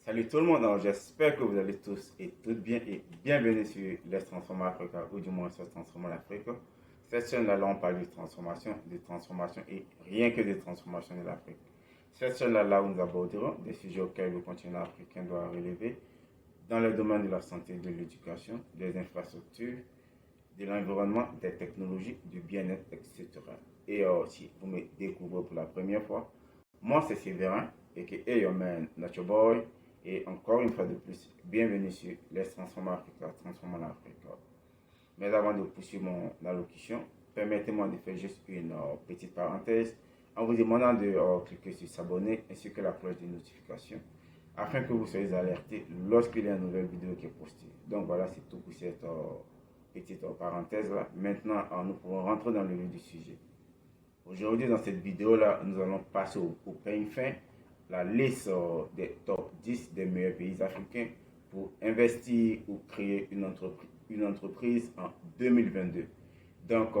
Salut tout le monde, alors j'espère que vous allez tous et toutes bien et bienvenue sur Les Transformers Africa ou du moins sur Transformers l'Afrique. Cette chaîne-là, on parle de transformation et rien que de transformation de l'Afrique. Cette chaîne-là, où nous aborderons des sujets auxquels le continent africain doit relever dans le domaine de la santé, de l'éducation, des infrastructures, de l'environnement, des technologies, du bien-être, etc. Et si vous me découvrez pour la première fois, moi c'est Séverin, a.k.a. Your Man, Nature Boy, et encore une fois de plus, bienvenue sur Les Transformers Africa, Transformons l'Afrique. Mais avant de poursuivre mon allocution, permettez-moi de faire juste une petite parenthèse en vous demandant de cliquer sur s'abonner ainsi que la cloche de notification afin que vous soyez alertés lorsqu'il y a une nouvelle vidéo qui est postée. Donc voilà, c'est tout pour cette petite parenthèse là. Maintenant, nous pourrons rentrer dans le vif du sujet. Aujourd'hui, dans cette vidéo-là, nous allons passer au peigne fin, la liste des top 10 des meilleurs pays africains pour investir ou créer une entreprise en 2022. Donc,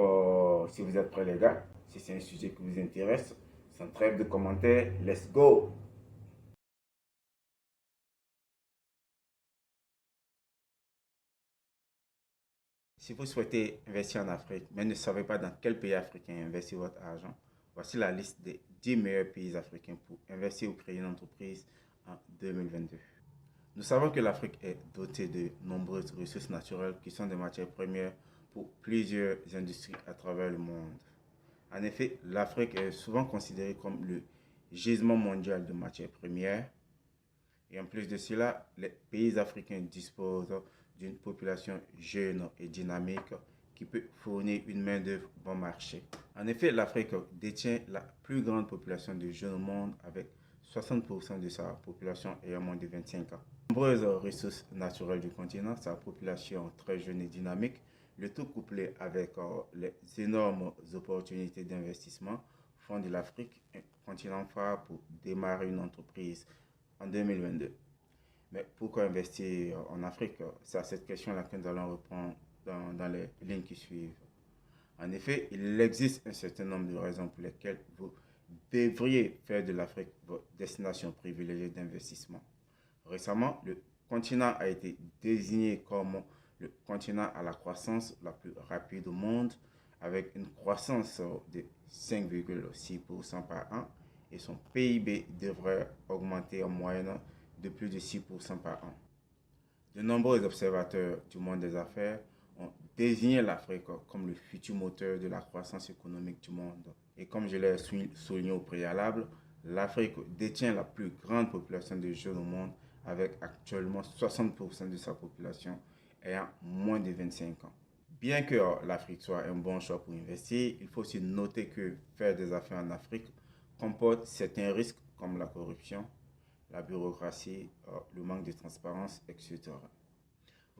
si vous êtes prêts les gars, si c'est un sujet qui vous intéresse, sans trêve de commentaires, let's go! Si vous souhaitez investir en Afrique, mais ne savez pas dans quel pays africain investir votre argent, voici la liste des 10 meilleurs pays africains pour investir ou créer une entreprise en 2022. Nous savons que l'Afrique est dotée de nombreuses ressources naturelles qui sont des matières premières pour plusieurs industries à travers le monde. En effet, l'Afrique est souvent considérée comme le gisement mondial de matières premières. Et en plus de cela, les pays africains disposent d'une population jeune et dynamique qui peut fournir une main-d'œuvre bon marché. En effet, l'Afrique détient la plus grande population de jeunes au monde avec 60% de sa population ayant moins de 25 ans. Nombreuses ressources naturelles du continent, sa population très jeune et dynamique, le tout couplé avec les énormes opportunités d'investissement font de l'Afrique un continent phare pour démarrer une entreprise en 2022. Mais pourquoi investir en Afrique? C'est à cette question-là que nous allons répondre dans les lignes qui suivent. En effet, il existe un certain nombre de raisons pour lesquelles vous devriez faire de l'Afrique votre destination privilégiée d'investissement. Récemment, le continent a été désigné comme le continent à la croissance la plus rapide au monde, avec une croissance de 5,6% par an et son PIB devrait augmenter en moyenne de plus de 6% par an. De nombreux observateurs du monde des affaires ont désigné l'Afrique comme le futur moteur de la croissance économique du monde. Et comme je l'ai souligné au préalable, l'Afrique détient la plus grande population de jeunes au monde avec actuellement 60% de sa population ayant moins de 25 ans. Bien que l'Afrique soit un bon choix pour investir, il faut aussi noter que faire des affaires en Afrique comporte certains risques comme la corruption, la bureaucratie, le manque de transparence, etc.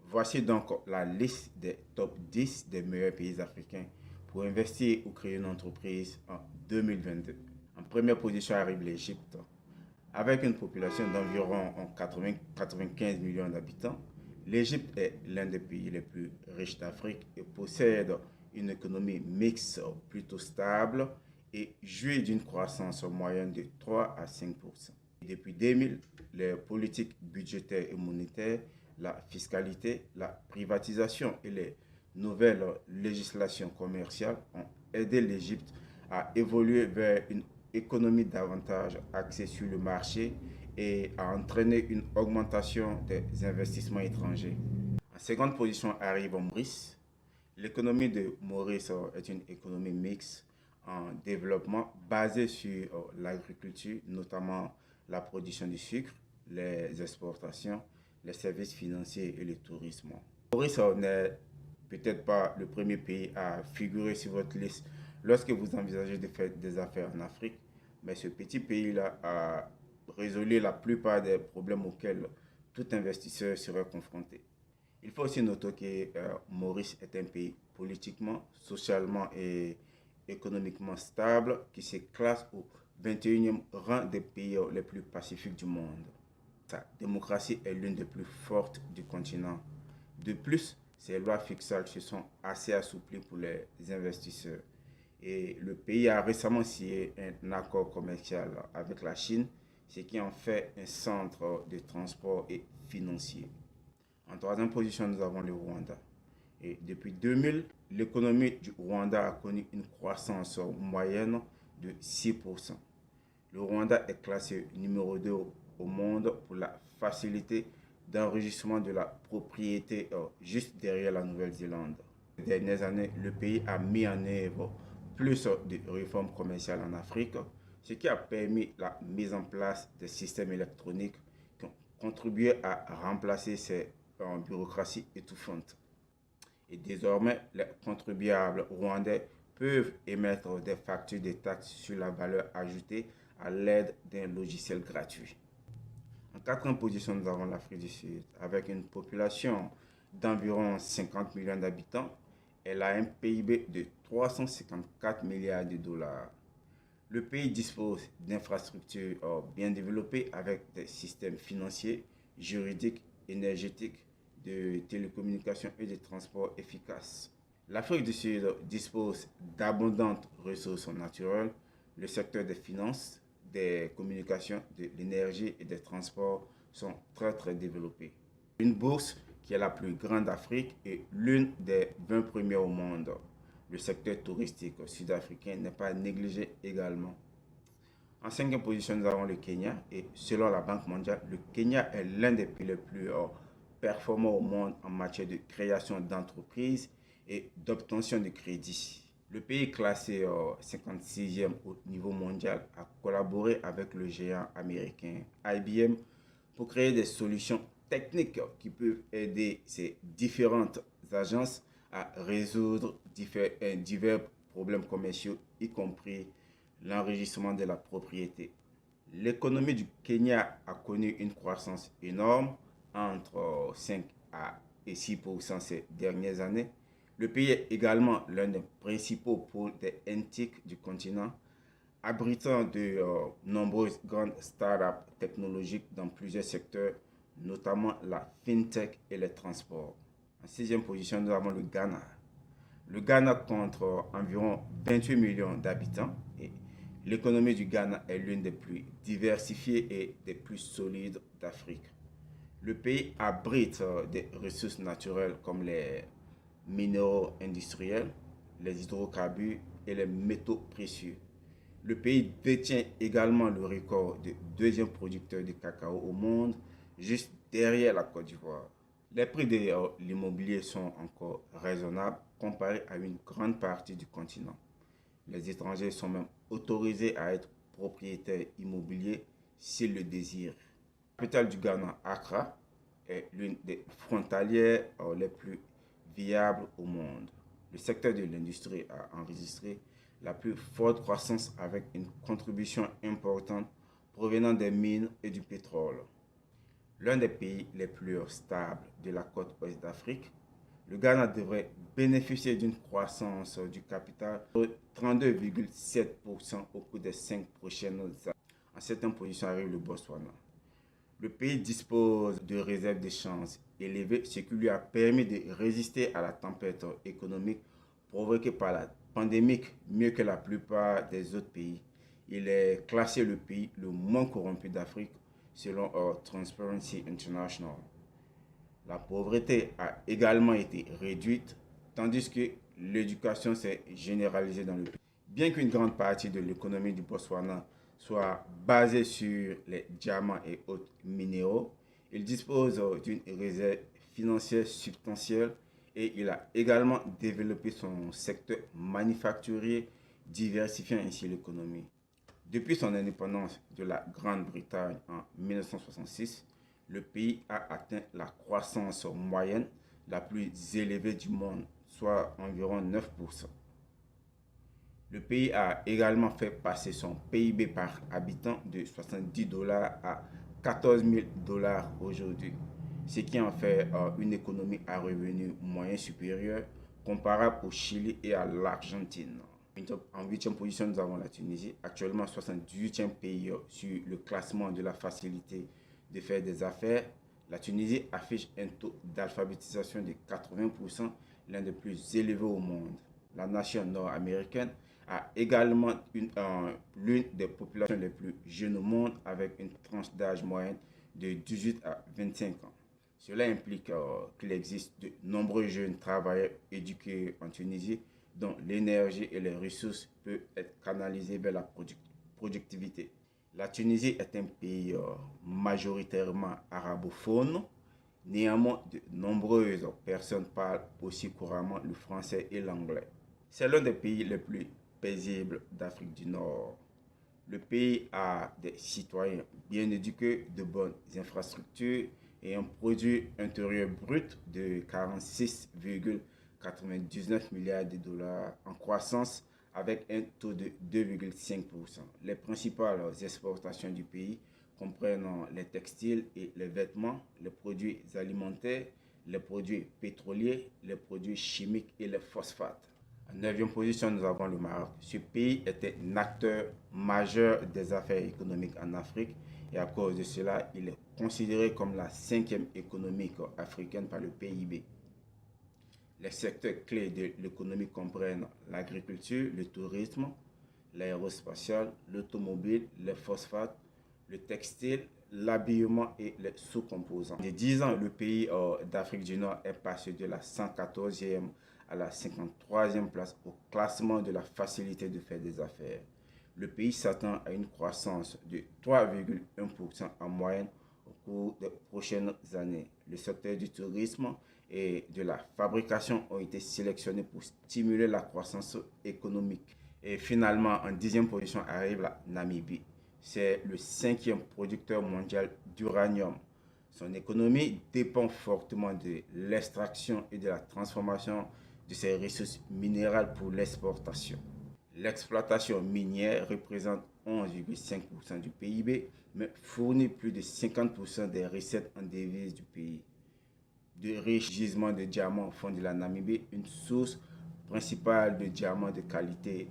Voici donc la liste des top 10 des meilleurs pays africains pour investir ou créer une entreprise en 2022. En première position arrive l'Égypte. Avec une population d'environ 95 millions d'habitants, l'Égypte est l'un des pays les plus riches d'Afrique et possède une économie mixte plutôt stable et jouit d'une croissance moyenne de 3 à 5%. Depuis 2000, les politiques budgétaires et monétaires, la fiscalité, la privatisation et les nouvelles législations commerciales ont aidé l'Égypte à évoluer vers une économie davantage axée sur le marché et a entraîné une augmentation des investissements étrangers. En seconde position arrive Maurice. L'économie de Maurice est une économie mixte en développement basée sur l'agriculture, notamment la production du sucre, les exportations, les services financiers et le tourisme. Maurice n'est peut-être pas le premier pays à figurer sur votre liste lorsque vous envisagez de faire des affaires en Afrique, mais ce petit pays-là a résolu la plupart des problèmes auxquels tout investisseur serait confronté. Il faut aussi noter que Maurice est un pays politiquement, socialement et économiquement stable qui se classe au 21e rang des pays les plus pacifiques du monde. Sa démocratie est l'une des plus fortes du continent. De plus, ses lois fiscales se sont assez assouplies pour les investisseurs. Et le pays a récemment signé un accord commercial avec la Chine, ce qui en fait un centre de transport et financier. En troisième position, nous avons le Rwanda. Et depuis 2000, l'économie du Rwanda a connu une croissance moyenne de 6%. Le Rwanda est classé numéro 2 au monde pour la facilité d'enregistrement de la propriété juste derrière la Nouvelle-Zélande. Ces dernières années, le pays a mis en œuvre plus de réformes commerciales en Afrique, ce qui a permis la mise en place des systèmes électroniques qui ont contribué à remplacer ces bureaucraties étouffantes. Et désormais, les contribuables rwandais peuvent émettre des factures de taxes sur la valeur ajoutée à l'aide d'un logiciel gratuit. En quatrième position, nous avons l'Afrique du Sud. Avec une population d'environ 50 millions d'habitants, elle a un PIB de 354 milliards de dollars. Le pays dispose d'infrastructures bien développées avec des systèmes financiers, juridiques, énergétiques, de télécommunications et de transports efficaces. L'Afrique du Sud dispose d'abondantes ressources naturelles. Le secteur des finances, des communications, de l'énergie et des transports sont très développés. Une bourse qui est la plus grande d'Afrique et l'une des 20 premières au monde. Le secteur touristique sud-africain n'est pas négligé également. En cinquième position, nous avons le Kenya et selon la Banque mondiale, le Kenya est l'un des pays les plus performants au monde en matière de création d'entreprises et d'obtention de crédits. Le pays classé 56e au niveau mondial a collaboré avec le géant américain IBM pour créer des solutions techniques qui peuvent aider ces différentes agences à résoudre divers problèmes commerciaux, y compris l'enregistrement de la propriété. L'économie du Kenya a connu une croissance énorme entre 5 et 6% ces dernières années. Le pays est également l'un des principaux pôles des NTIC du continent, abritant de nombreuses grandes startups technologiques dans plusieurs secteurs, notamment la fintech et les transports. En sixième position, nous avons le Ghana. Le Ghana compte environ 28 millions d'habitants et l'économie du Ghana est l'une des plus diversifiées et des plus solides d'Afrique. Le pays abrite des ressources naturelles comme les minéraux industriels, les hydrocarbures et les métaux précieux. Le pays détient également le record de deuxième producteur de cacao au monde, juste derrière la Côte d'Ivoire. Les prix de l'immobilier sont encore raisonnables comparés à une grande partie du continent. Les étrangers sont même autorisés à être propriétaires immobiliers s'ils le désirent. La capitale du Ghana, Accra, est l'une des frontalières les plus viables au monde. Le secteur de l'industrie a enregistré la plus forte croissance avec une contribution importante provenant des mines et du pétrole. L'un des pays les plus stables de la côte ouest d'Afrique, le Ghana devrait bénéficier d'une croissance du capital de 32,7% au cours des 5 prochaines années. En septième position arrive le Botswana. Le pays dispose de réserves d'échange élevées, ce qui lui a permis de résister à la tempête économique provoquée par la pandémie mieux que la plupart des autres pays. Il est classé le pays le moins corrompu d'Afrique selon Transparency International. La pauvreté a également été réduite, tandis que l'éducation s'est généralisée dans le pays. Bien qu'une grande partie de l'économie du Botswana soit basée sur les diamants et autres minéraux, il dispose d'une réserve financière substantielle et il a également développé son secteur manufacturier, diversifiant ainsi l'économie. Depuis son indépendance de la Grande-Bretagne en 1966, le pays a atteint la croissance moyenne la plus élevée du monde, soit environ 9%. Le pays a également fait passer son PIB par habitant de 70 dollars à 14 000 dollars aujourd'hui, ce qui en fait une économie à revenu moyen supérieur comparable au Chili et à l'Argentine. En huitième position, nous avons la Tunisie, actuellement 78e pays sur le classement de la facilité de faire des affaires. La Tunisie affiche un taux d'alphabétisation de 80%, l'un des plus élevés au monde. La nation nord-américaine a également l'une des populations les plus jeunes au monde avec une tranche d'âge moyenne de 18 à 25 ans. Cela implique qu'il existe de nombreux jeunes travailleurs éduqués en Tunisie dont l'énergie et les ressources peuvent être canalisées vers la productivité. La Tunisie est un pays majoritairement arabophone. Néanmoins, de nombreuses personnes parlent aussi couramment le français et l'anglais. C'est l'un des pays les plus paisibles d'Afrique du Nord. Le pays a des citoyens bien éduqués, de bonnes infrastructures et un produit intérieur brut de 46,99 milliards de dollars en croissance avec un taux de 2,5%. Les principales exportations du pays comprennent les textiles et les vêtements, les produits alimentaires, les produits pétroliers, les produits chimiques et les phosphates. En 9e position, nous avons le Maroc. Ce pays était un acteur majeur des affaires économiques en Afrique et à cause de cela, il est considéré comme la 5e économie africaine par le PIB. Les secteurs clés de l'économie comprennent l'agriculture, le tourisme, l'aérospatial, l'automobile, les phosphates, le textile, l'habillement et les sous-composants. En 10 ans, le pays d'Afrique du Nord est passé de la 114e à la 53e place au classement de la facilité de faire des affaires. Le pays s'attend à une croissance de 3,1% en moyenne au cours des prochaines années. Le secteur du tourisme et de la fabrication ont été sélectionnés pour stimuler la croissance économique. Et finalement, en 10e position arrive la Namibie. C'est le 5e producteur mondial d'uranium. Son économie dépend fortement de l'extraction et de la transformation de ses ressources minérales pour l'exportation. L'exploitation minière représente 11,5% du PIB, mais fournit plus de 50% des recettes en devises du pays. De riches gisements de diamants font de la Namibie une source principale de diamants de qualité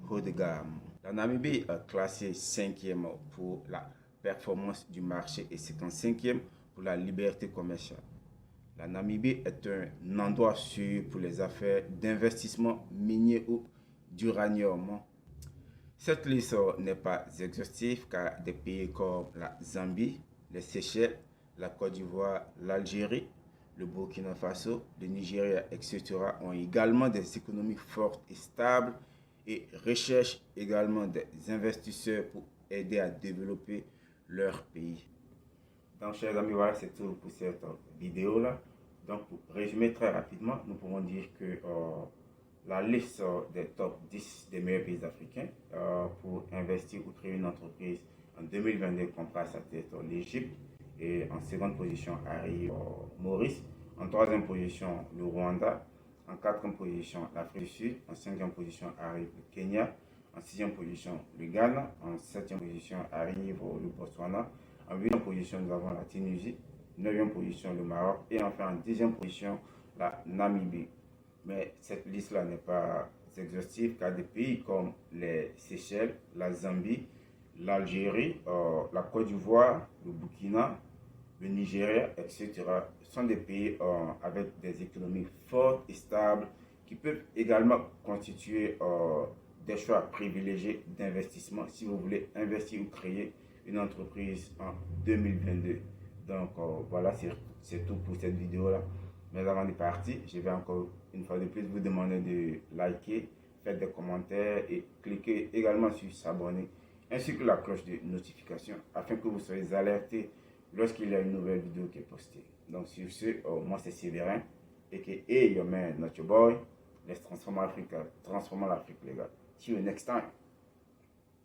haut de gamme. La Namibie est classée 5e pour la performance du marché et 55e pour la liberté commerciale. La Namibie est un endroit sûr pour les affaires d'investissement minier ou d'uranium. Cette liste n'est pas exhaustive car des pays comme la Zambie, les Seychelles, la Côte d'Ivoire, l'Algérie, le Burkina Faso, le Nigeria, etc. ont également des économies fortes et stables et recherchent également des investisseurs pour aider à développer leur pays. Donc, chers amis, voilà, c'est tout pour cette vidéo-là. Donc, pour résumer très rapidement, nous pouvons dire que la liste des top 10 des meilleurs pays africains pour investir ou créer une entreprise en 2022 comprend à sa tête l'Égypte. Et en seconde position arrive Maurice. En troisième position, le Rwanda. En quatrième position, l'Afrique du Sud. En cinquième position arrive le Kenya. En sixième position, le Ghana. En septième position arrive le Botswana. En huitième position, nous avons la Tunisie. Neuvième position, le Maroc. Et enfin, en dixième position, la Namibie. Mais cette liste-là n'est pas exhaustive car des pays comme les Seychelles, la Zambie, l'Algérie, la Côte d'Ivoire, le Burkina, le Nigeria, etc. sont des pays avec des économies fortes et stables qui peuvent également constituer des choix privilégiés d'investissement si vous voulez investir ou créer une entreprise en 2022. Donc voilà, c'est tout pour cette vidéo-là. Mais avant de partir, je vais encore une fois de plus vous demander de liker, faire des commentaires et cliquer également sur s'abonner ainsi que la cloche de notification afin que vous soyez alertés lorsqu'il y a une nouvelle vidéo qui est postée. Donc sur ce, moi c'est Séverin et que hey your man, not your boy. Let's transform Africa, transform l'Afrique les gars. See you next time.